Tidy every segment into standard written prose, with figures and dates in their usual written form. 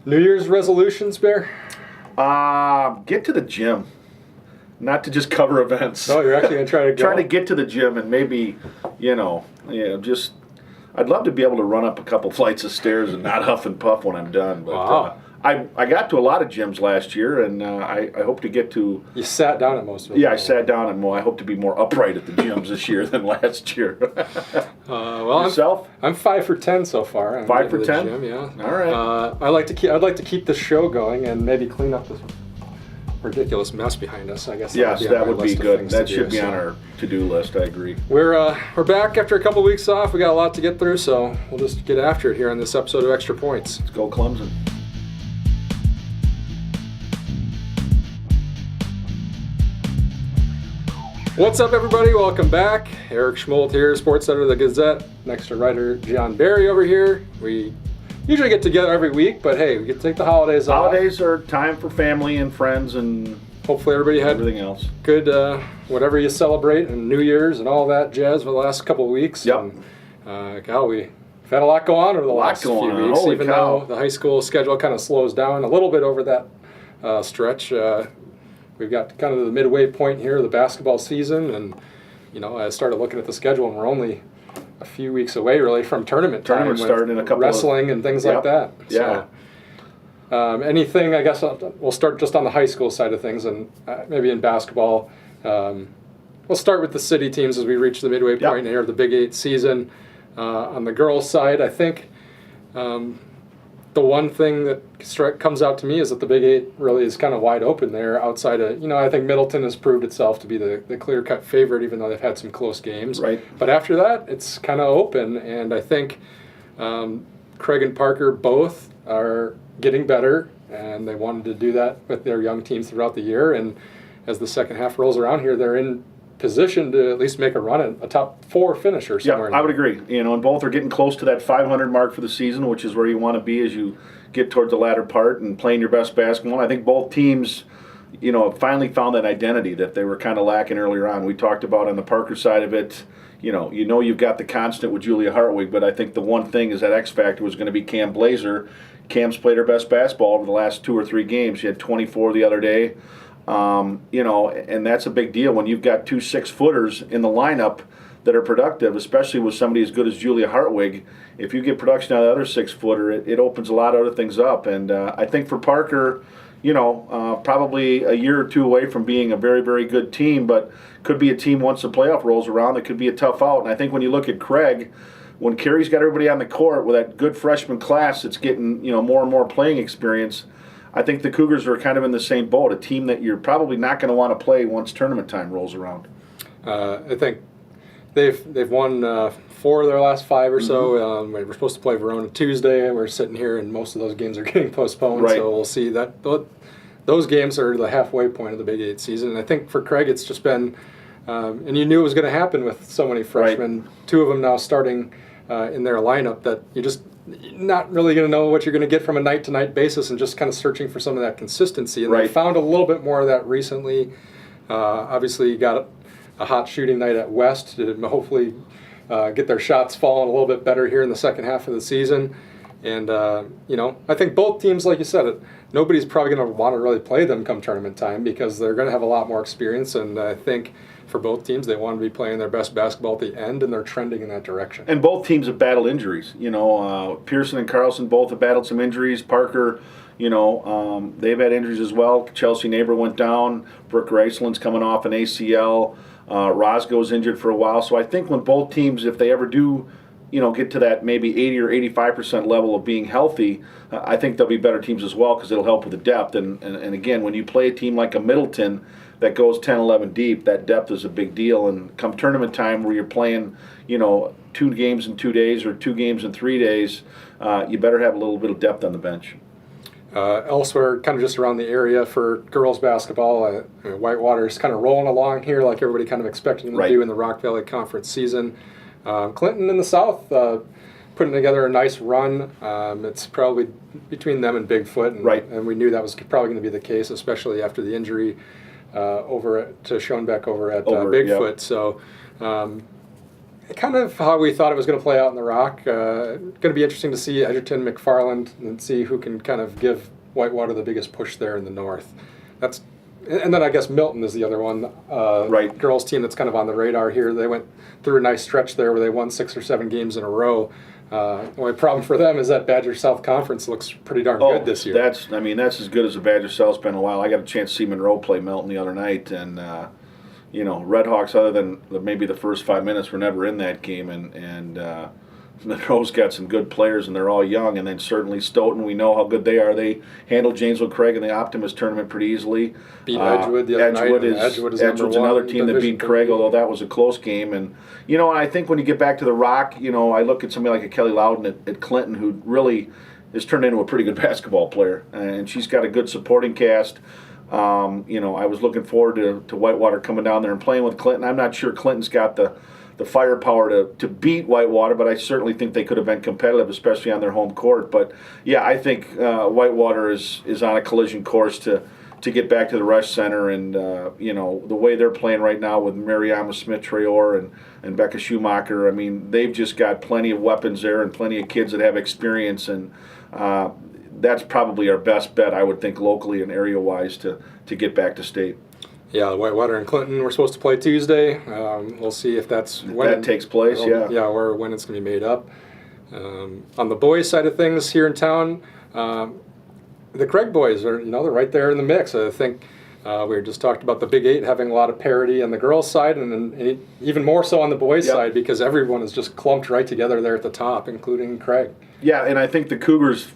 New Year's resolutions, Bear? Get to the gym. Not to just cover events. Oh, you're actually going to try to go? Try to get to the gym and maybe, just... I'd love to be able to run up a couple flights of stairs and not huff and puff when I'm done. But wow. I got to a lot of gyms last year, and I hope to get to... You sat down at most of them. Yeah, I sat down at more. I hope to be more upright at the gyms this year than last year. Well, yourself? I'm 5 for 10 so far. I'm 5 for 10? Gym, yeah. All right. I'd like to keep the show going and maybe clean up this ridiculous mess behind us. I guess. Yes, that would be good. That should be on our to-do list. I agree. We're back after a couple weeks off. We got a lot to get through, so we'll just get after it here on this episode of Extra Points. Let's go Clemson. What's up, everybody? Welcome back. Eric Schmoldt here, sports editor of the Gazette. Next to writer John Barry over here. We usually get together every week, but hey, we get to take the holidays off. Holidays are time for family and friends and hopefully everybody had everything else. Good, whatever you celebrate, and New Year's and all that jazz for the last couple of weeks. Yep. And, we've had a lot go on over the last few weeks, even though the high school schedule kind of slows down a little bit over that stretch. We've got kind of the midway point here of the basketball season, and I started looking at the schedule, and we're only a few weeks away, really, from tournament time. Starting in a couple wrestling and things like that. Yeah. So, anything? I guess we'll start just on the high school side of things, and maybe in basketball. We'll start with the city teams as we reach the midway point here of the Big 8 season. On the girls' side, I think. The one thing that comes out to me is that the Big 8 really is kind of wide open there outside of, I think Middleton has proved itself to be the clear-cut favorite, even though they've had some close games. Right. But after that, it's kind of open, and I think Craig and Parker both are getting better, and they wanted to do that with their young teams throughout the year, and as the second half rolls around here, they're in position to at least make a run at a top 4 finisher somewhere. Yeah, I would agree. And both are getting close to that 500 mark for the season, which is where you want to be as you get towards the latter part and playing your best basketball. I think both teams, have finally found that identity that they were kind of lacking earlier on. We talked about on the Parker side of it, you've got the constant with Julia Hartwig, but I think the one thing is that X factor was going to be Cam Blazer. Cam's played her best basketball over the last 2 or 3 games. She had 24 the other day. And that's a big deal when you've got 2 6-footers in the lineup that are productive, especially with somebody as good as Julia Hartwig. If you get production out of the other 6-footer, it opens a lot of other things up. And I think for Parker, probably a year or 2 away from being a very, very good team, but could be a team once the playoff rolls around that could be a tough out. And I think when you look at Craig, when Carey's got everybody on the court with that good freshman class that's getting more and more playing experience, I think the Cougars are kind of in the same boat, a team that you're probably not going to want to play once tournament time rolls around. I think they've won 4 of their last 5 or so. We were supposed to play Verona Tuesday, and we're sitting here, and most of those games are getting postponed. Right. So we'll see that. Those games are the halfway point of the Big 8 season. And I think for Craig, it's just been, and you knew it was going to happen with so many freshmen. Right. 2 of them now starting in their lineup that you just not really going to know what you're going to get from a night-to-night basis, and just kind of searching for some of that consistency. And they found a little bit more of that recently. Obviously, you got a hot shooting night at West to hopefully get their shots falling a little bit better here in the second half of the season. And, I think both teams, like you said, nobody's probably going to want to really play them come tournament time because they're going to have a lot more experience. And I think for both teams, they want to be playing their best basketball at the end, and they're trending in that direction. And both teams have battled injuries. Pearson and Carlson both have battled some injuries. Parker, they've had injuries as well. Chelsea Neighbor went down. Brooke Raceland's coming off an ACL. Roscoe's injured for a while. So I think when both teams, if they ever do, get to that maybe 80 or 85% level of being healthy, I think they'll be better teams as well because it'll help with the depth. And again, when you play a team like a Middleton that goes 10, 11 deep, that depth is a big deal. And come tournament time where you're playing, 2 games in 2 days or 2 games in 3 days, you better have a little bit of depth on the bench. Elsewhere, kind of just around the area for girls basketball, Whitewater is kind of rolling along here like everybody kind of expected them to do in the Rock Valley Conference season. Clinton in the South putting together a nice run. It's probably between them and Bigfoot, and we knew that was probably going to be the case, especially after the injury to Schoenbeck over at Bigfoot. So kind of how we thought it was going to play out in the Rock. Going to be interesting to see Edgerton, McFarland, and see who can kind of give Whitewater the biggest push there in the north. And then I guess Milton is the other one. Right. Girls team that's kind of on the radar here. They went through a nice stretch there where they won 6 or 7 games in a row. The only problem for them is that Badger South Conference looks pretty darn good this year. That's as good as the Badger South's been in a while. I got a chance to see Monroe play Milton the other night, and Redhawks, other than maybe the first 5 minutes, were never in that game, and Monroe's got some good players, and they're all young. And then certainly Stoughton, we know how good they are. They handled Janesville Craig in the Optimist tournament pretty easily. Beat Edgewood the other night. Edgewood's another team that beat Craig, although that was a close game. And I think when you get back to the Rock, I look at somebody like a Kelly Loudon at Clinton, who really has turned into a pretty good basketball player, and she's got a good supporting cast. I was looking forward to Whitewater coming down there and playing with Clinton. I'm not sure Clinton's got the firepower to beat Whitewater, but I certainly think they could have been competitive, especially on their home court. But yeah, I think Whitewater is on a collision course to get back to the Rush Center, and the way they're playing right now with Mariama Smith-Traore and Becca Schumacher. I mean, they've just got plenty of weapons there and plenty of kids that have experience, and that's probably our best bet, I would think, locally and area-wise to get back to state. Yeah, Whitewater and Clinton were supposed to play Tuesday. We'll see if that's when that takes place. Or when it's going to be made up. On the boys' side of things here in town, the Craig boys are they're right there in the mix. I think we were just talked about the Big 8 having a lot of parity on the girls' side, and even more so on the boys' side, because everyone is just clumped right together there at the top, including Craig. Yeah, and I think the Cougars,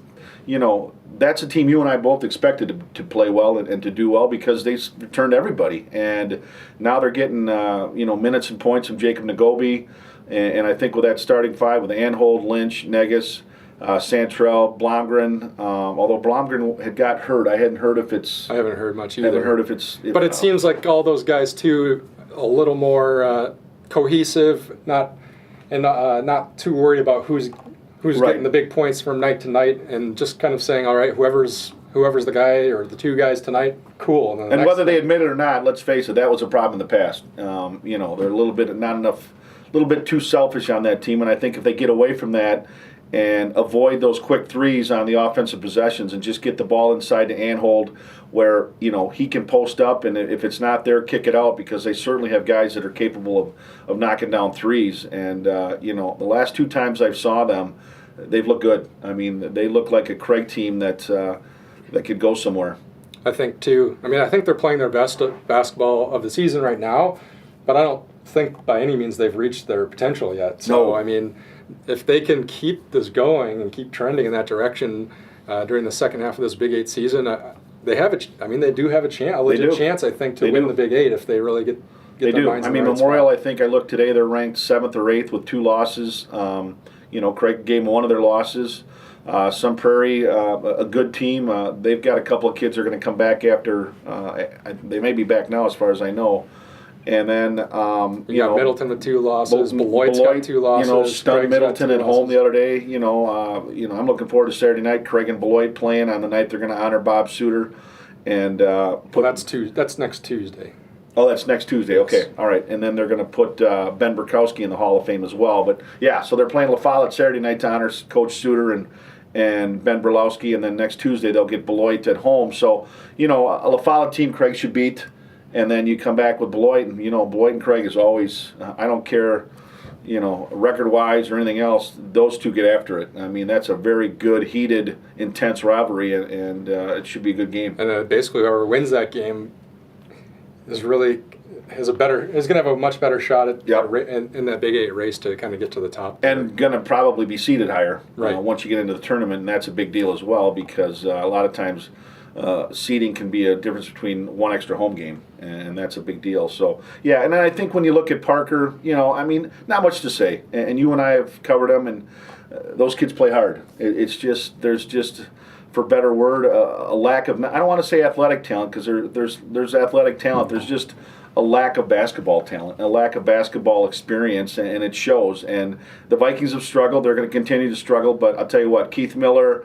that's a team you and I both expected to play well and to do well, because they turned everybody. And now they're getting, minutes and points from Jacob Nagobi. And I think with that starting 5 with Anhold, Lynch, Negus, Santrell, Blomgren, although Blomgren had got hurt. I haven't heard if it's... I haven't heard much either. Haven't heard if it's... But it seems like all those guys, too, a little more cohesive, not too worried about who's getting the big points from night to night, and just kind of saying, all right, whoever's the guy or the 2 guys tonight, cool. And whether they admit it or not, let's face it, that was a problem in the past. They're a little bit too selfish on that team, and I think if they get away from that and avoid those quick threes on the offensive possessions and just get the ball inside to Anhold where, he can post up, and if it's not there, kick it out, because they certainly have guys that are capable of knocking down threes. And, the last 2 times I've saw them, they've looked good. I mean, they look like a Craig team that could go somewhere. I think, too. I think they're playing their best basketball of the season right now, but I don't think by any means they've reached their potential yet. So, no. If they can keep this going and keep trending in that direction during the second half of this Big 8 season, they do have a legit chance, I think, to win the Big 8 if they really get they their do. minds in the right Memorial, spot. I think I looked today, they're ranked 7th or 8th with 2 losses. Craig gave them one of their losses. Sun Prairie, a good team. They've got a couple of kids that are going to come back after. They may be back now, as far as I know. And then you got Middleton with 2 losses. Beloit's got 2 losses. Stunned Middleton at home the other day. I'm looking forward to Saturday night. Craig and Beloit playing on the night they're going to honor Bob Suter. And that's next Tuesday. Oh, that's next Tuesday. Okay, all right. And then they're going to put Ben Burkowski in the Hall of Fame as well. But yeah, so they're playing La Follette Saturday night to honor Coach Suter and Ben Burlowski, and then next Tuesday they'll get Beloit at home. So a La Follette team Craig should beat. And then you come back with Beloit, and Beloit and Craig is always. I don't care, record-wise or anything else. Those 2 get after it. That's a very good, heated, intense rivalry, and it should be a good game. And basically, whoever wins that game is going to have a much better shot at in that Big 8 race to kind of get to the top. And going to probably be seeded higher once you get into the tournament, and that's a big deal as well, because a lot of times. Seeding can be a difference between 1 extra home game, and that's a big deal. So, yeah, and I think when you look at Parker, not much to say. And you and I have covered them, and those kids play hard. It's just, there's just, for better word, a lack of, I don't want to say athletic talent, because there's athletic talent. There's just a lack of basketball talent, a lack of basketball experience, and it shows. And the Vikings have struggled. They're going to continue to struggle, but I'll tell you what, Keith Miller,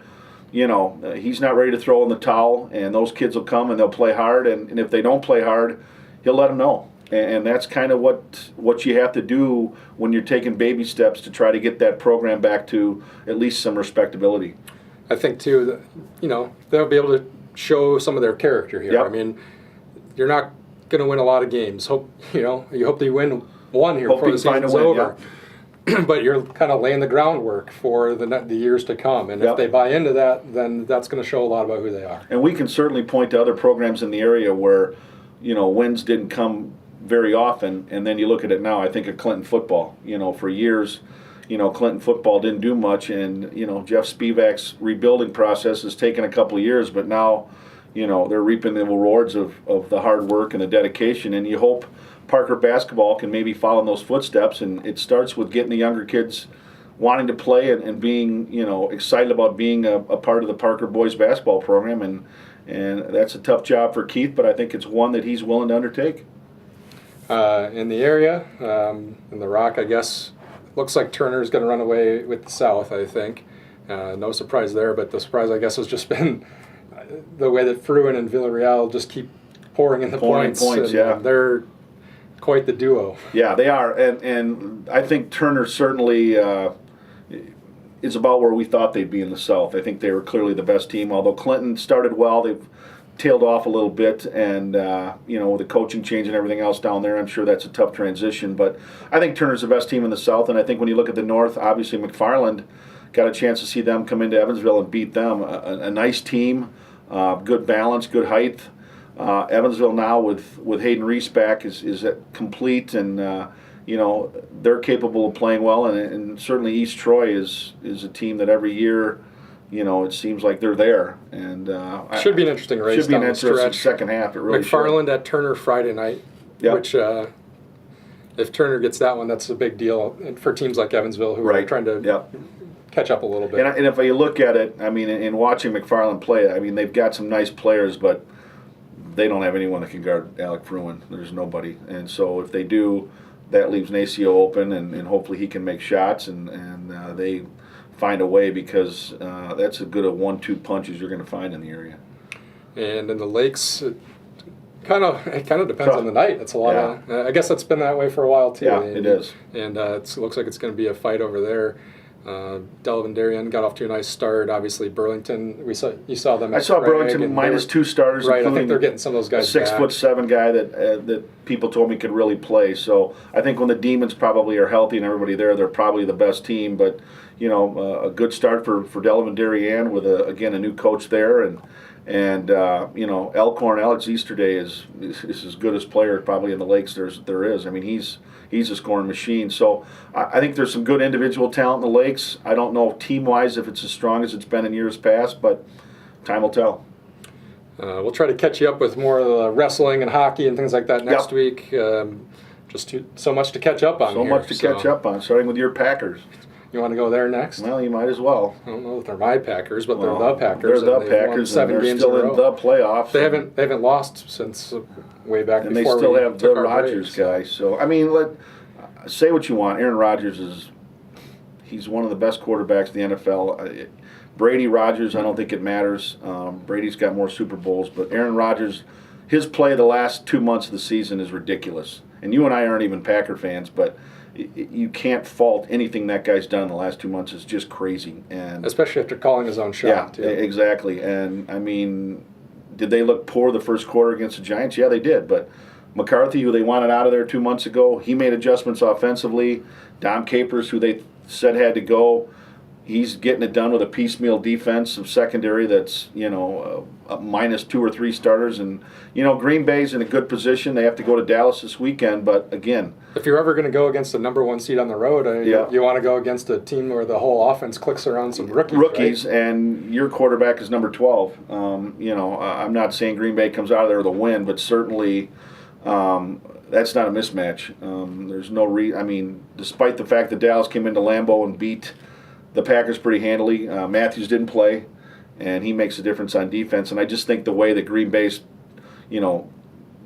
he's not ready to throw in the towel, and those kids will come and they'll play hard, and if they don't play hard, he'll let them know. And that's kind of what you have to do when you're taking baby steps to try to get that program back to at least some respectability. I think too that they'll be able to show some of their character here. Yep. I mean, you're not going to win a lot of games. You hope that you win one here before the season's over. Yeah. But you're kind of laying the groundwork for the years to come. And if they buy into that, then that's going to show a lot about who they are. And we can certainly point to other programs in the area where, wins didn't come very often. And then you look at it now, I think of Clinton football. For years, Clinton football didn't do much. And, Jeff Spivak's rebuilding process has taken a couple of years. But now, they're reaping the rewards of the hard work and the dedication. And you hope Parker basketball can maybe follow in those footsteps, and it starts with getting the younger kids wanting to play and being excited about being a part of the Parker boys basketball program, and that's a tough job for Keith, but I think it's one that he's willing to undertake. In the area, in the Rock, I guess, looks like Turner's going to run away with the South, I think. No surprise there, but the surprise, I guess, has just been the way that Fruin and Villarreal just keep pouring in the points. And, they're quite the duo. Yeah, they are, and I think Turner certainly is about where we thought they'd be in the South. I think they were clearly the best team, although Clinton started well. They've tailed off a little bit, and with the coaching change and everything else down there, I'm sure that's a tough transition. But I think Turner's the best team in the South, and I think when you look at the North, obviously McFarland got a chance to see them come into Evansville and beat them. A nice team, good balance, good height. Evansville now with Hayden Reese back is complete, and they're capable of playing well, and certainly East Troy is a team that every year it seems like they're there, and should be an interesting race. Should be an interesting second half. It really McFarland should. at Turner Friday night, which if Turner gets that one, that's a big deal for teams like Evansville who are trying to catch up a little bit. And if you look at it, I mean, in watching McFarland play, I mean, they've got some nice players, but they don't have anyone that can guard Alec Fruin. There's nobody. And so if they do, that leaves Nacio open, and hopefully he can make shots, and they find a way, because that's a good 1-2 punches you're going to find in the area. And in the Lakes, it kind of depends on the night. It's a lot of. I guess it's been that way for a while too. Yeah, it is. And it looks like it's going to be a fight over there. Delvin got off to a nice start. Obviously, Burlington. You saw them. I saw Burlington minus 2 starters. Right, I think they're getting some of those guys. 6'7" guy that people told me could really play. So I think when the Demons probably are healthy and everybody there, they're probably the best team. But a good start for Delvin Darien with a new coach there, and Elkhorn Alex Easterday is as good as player probably in the Lakes there is. I mean, he's a scoring machine. So I think there's some good individual talent in the Lakes. I don't know team-wise if it's as strong as it's been in years past, but time will tell. We'll try to catch you up with more of the wrestling and hockey and things like that next week. So much to catch up on. Catch up on, starting with your Packers. You want to go there next? Well, you might as well. I don't know if they're my Packers, but they're the Packers. They're the Packers, and they're still in the playoffs. They haven't lost since way back and before. And they still have the Rodgers guy. So I mean, say what you want. Aaron Rodgers he's one of the best quarterbacks in the NFL. Brady, Rodgers, I don't think it matters. Brady's got more Super Bowls, but Aaron Rodgers, his play the last 2 months of the season is ridiculous. And you and I aren't even Packer fans, but you can't fault anything that guy's done in the last 2 months. It's just crazy, and especially after calling his own shot. Yeah, exactly. And I mean, did they look poor the first quarter against the Giants? Yeah, they did. But McCarthy, who they wanted out of there 2 months ago, he made adjustments offensively. Dom Capers, who they said had to go, he's getting it done with a piecemeal defense of secondary that's minus 2 or 3 starters. And Green Bay's in a good position. They have to go to Dallas this weekend, but again, if you're ever going to go against the number 1 seed on the road, you want to go against a team where the whole offense clicks around some rookies, right? And your quarterback is number 12. I'm not saying Green Bay comes out of there with a win, but certainly that's not a mismatch. There's no I mean, despite the fact that Dallas came into Lambeau and beat the Packers pretty handily, Matthews didn't play, and he makes a difference on defense. And I just think the way that Green Bay's,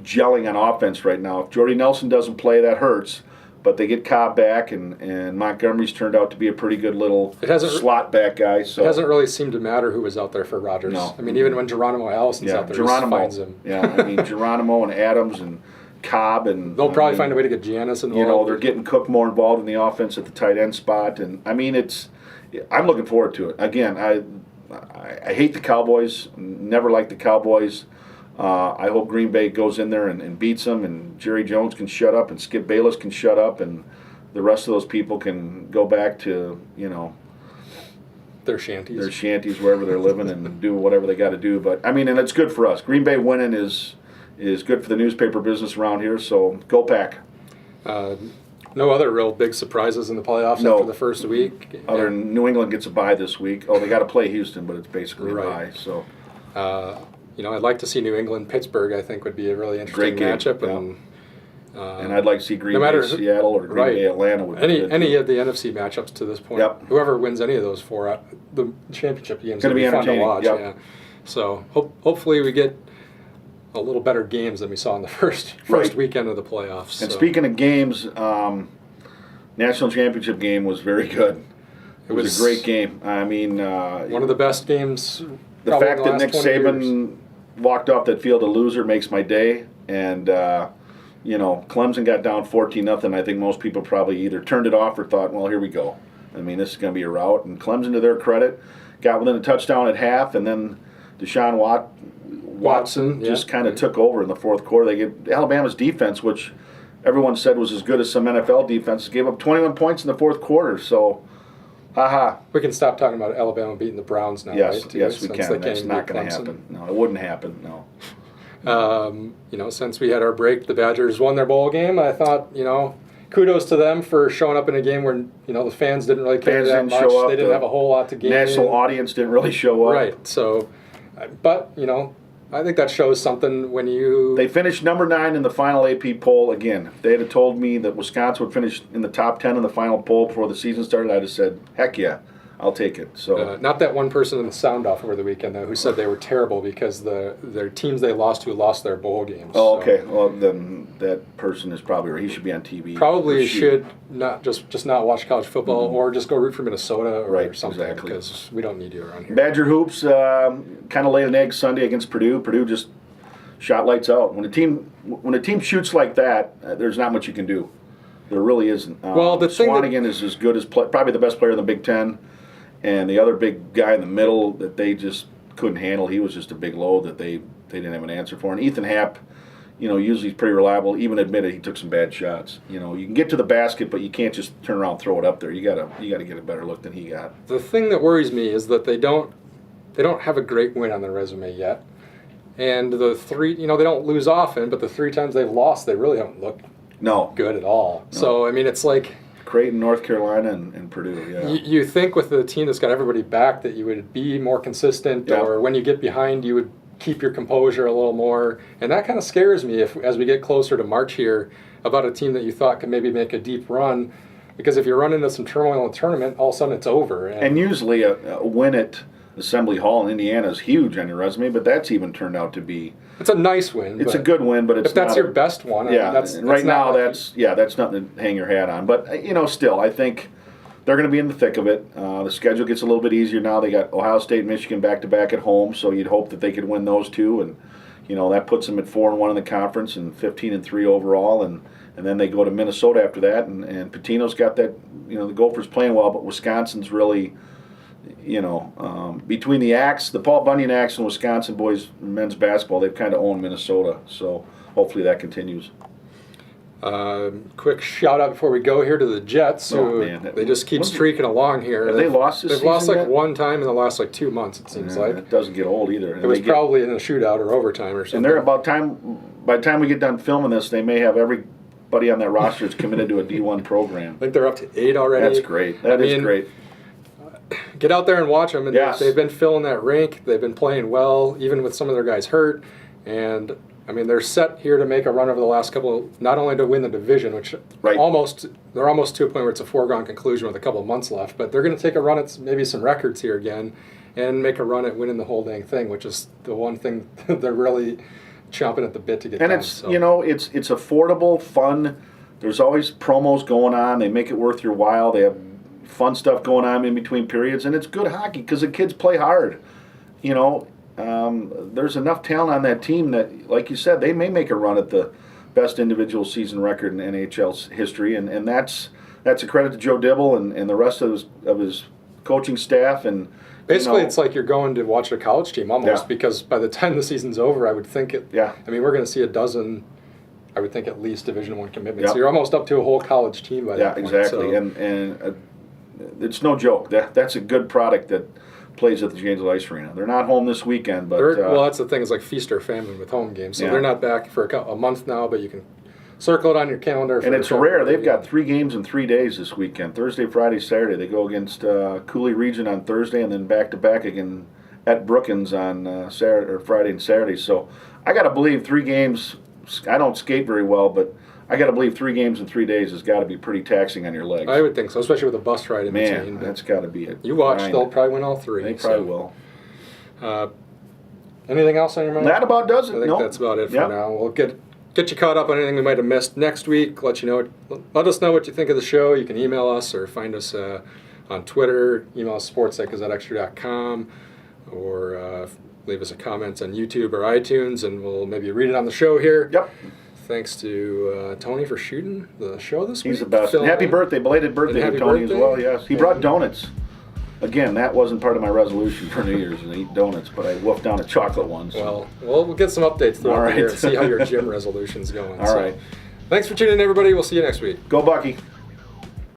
gelling on offense right now, if Jordy Nelson doesn't play, that hurts. But they get Cobb back, and Montgomery's turned out to be a pretty good little slot back guy. So it hasn't really seemed to matter who was out there for Rodgers. No. I mean, even when Geronimo Allison's out there, he finds him. Yeah, I mean, Geronimo and Adams and Cobb, and they'll probably find a way to get Giannis involved. You know, they're getting Cook more involved in the offense at the tight end spot, and I mean, I'm looking forward to it. Again, I hate the Cowboys. Never liked the Cowboys. I hope Green Bay goes in there and beats them, and Jerry Jones can shut up, and Skip Bayless can shut up, and the rest of those people can go back to, you know, their shanties wherever they're living and do whatever they got to do. But I mean, and it's good for us. Green Bay winning is good for the newspaper business around here. So go Pack. No other real big surprises in the playoffs after the first week. Other than New England gets a bye this week. Oh, they got to play Houston, but it's basically a bye. So, you know, I'd like to see New England Pittsburgh. I think would be a really interesting matchup. Yeah. And I'd like to see Green Bay Seattle or Green Bay Atlanta. Would any of the NFC matchups to this point. Yep. Whoever wins any of those four, the championship games going to be fun to watch. Yep. Yeah. So hopefully we get a little better games than we saw in the first weekend of the playoffs. And speaking of games, national championship game was very good. It was a great game. I mean, one of the best games. The fact that Nick Saban walked off that field a loser makes my day. And you know, Clemson got down 14-0. I think most people probably either turned it off or thought, well, here we go. I mean, this is going to be a rout. And Clemson, to their credit, got within a touchdown at half, and then Deshaun Watson just kind of took over in the fourth quarter. They gave Alabama's defense, which everyone said was as good as some NFL defenses, gave up 21 points in the fourth quarter. So, haha. We can stop talking about Alabama beating the Browns now, yes, right? Yes, we can. That's not going to happen. No, it wouldn't happen, no. You know, since we had our break, the Badgers won their bowl game. I thought, you know, kudos to them for showing up in a game where, you know, the fans didn't really care that much. They didn't have a whole lot to gain. National audience didn't really show up. Right. So, but, you know, I think that shows something when you... They finished number 9 in the final AP poll. Again, if they had told me that Wisconsin would finish in the top 10 in the final poll before the season started, I'd have said, heck yeah. I'll take it. So not that one person in the sound off over the weekend though who said they were terrible because their teams they lost to lost their bowl games. Oh, okay. Well, then that person is probably he should be on TV. Probably should not just not watch college football or just go root for Minnesota or something because we don't need you around here. Badger hoops kind of laid an egg Sunday against Purdue. Purdue just shot lights out. When a team shoots like that, there's not much you can do. There really isn't. Well, the thing Swanigan is as good as probably the best player in the Big Ten. And the other big guy in the middle that they just couldn't handle, he was just a big load that they didn't have an answer for. And Ethan Happ, you know, usually he's pretty reliable. Even admitted he took some bad shots. You know, you can get to the basket, but you can't just turn around and throw it up there. You gotta get a better look than he got. The thing that worries me is that they don't have a great win on their resume yet. And the three, you know, they don't lose often, but the 3 times they've lost, they really haven't looked good at all. No. So I mean, it's like. Creighton, North Carolina, and Purdue, yeah. You think with the team that's got everybody back that you would be more consistent, or when you get behind, you would keep your composure a little more. And that kind of scares me as we get closer to March here about a team that you thought could maybe make a deep run. Because if you run into some turmoil in the tournament, all of a sudden it's over. And usually a win at Assembly Hall in Indiana is huge on your resume, but that's even turned out to be... It's a nice win. It's a good win, but it's if that's your best one, yeah. That's right now, that's nothing to hang your hat on. But you know, still, I think they're going to be in the thick of it. The schedule gets a little bit easier now. They got Ohio State, and Michigan back to back at home, so you'd hope that they could win those two, and you know that puts them at 4-1 in the conference and 15-3 overall, and then they go to Minnesota after that, and Pitino's got that. You know, the Gophers playing well, but Wisconsin's really. You know, between the Paul Bunyan Axe and Wisconsin boys men's basketball, they've kind of owned Minnesota. So hopefully that continues. Quick shout out before we go here to the Jets, they just keep streaking along here. Have they lost this season? They've lost yet? one time in the last 2 months. It seems like it doesn't get old either. It was probably in a shootout or overtime or something. And they're by the time we get done filming this, they may have everybody on that roster is committed to a D1 program. I think they're up to 8 already. That's great. That is great. Get out there and watch them. And yes. They've been filling that rink. They've been playing well, even with some of their guys hurt. And, I mean, they're set here to make a run over the last couple, not only to win the division, which they're almost to a point where it's a foregone conclusion with a couple of months left, but they're going to take a run at maybe some records here again and make a run at winning the whole dang thing, which is the one thing they're really chomping at the bit to get done. And you know, it's affordable, fun. There's always promos going on. They make it worth your while. They have fun stuff going on in between periods, and it's good hockey because the kids play hard. You know, there's enough talent on that team that, like you said, they may make a run at the best individual season record in NHL's history, and that's a credit to Joe Dibble and the rest of his coaching staff. And basically, it's like you're going to watch a college team almost, because by the time the season's over, I would think it. Yeah. I mean, we're going to see a dozen. I would think at least Division I commitments. Yep. So you're almost up to a whole college team by that point. Exactly. So. And it's no joke. That's a good product that plays at the Janesville Ice Arena. They're not home this weekend, but well, that's the thing. It's like feast or famine with home games. So Yeah. they're not back for a month now, but you can circle it on your calendar. And it's rare. They've got 3 games in 3 days this weekend. Thursday, Friday, Saturday. They go against Cooley Region on Thursday, and then back-to-back again at Brookins on Saturday or Friday and Saturday. So I got to believe 3 games. I don't skate very well, but I got to believe 3 games in 3 days has got to be pretty taxing on your legs. I would think so, especially with a bus ride in between. Man, that's got to be it. You watch, they'll probably win all 3. They probably will. Anything else on your mind? That about does it. I think that's about it for now. We'll get you caught up on anything we might have missed next week. Let us know what you think of the show. You can email us or find us on Twitter. Email us sports@gazetteextra.com, or leave us a comment on YouTube or iTunes, and we'll maybe read it on the show here. Yep. Thanks to Tony for shooting the show this week. He's the best. And happy birthday, belated birthday to Tony as well. Yes, he brought donuts. Again, that wasn't part of my resolution for New Year's to eat donuts, but I wolfed down a chocolate one. So. Well, we'll get some updates throughout the year and see how your gym resolution's going. All right. Thanks for tuning in, everybody. We'll see you next week. Go Bucky.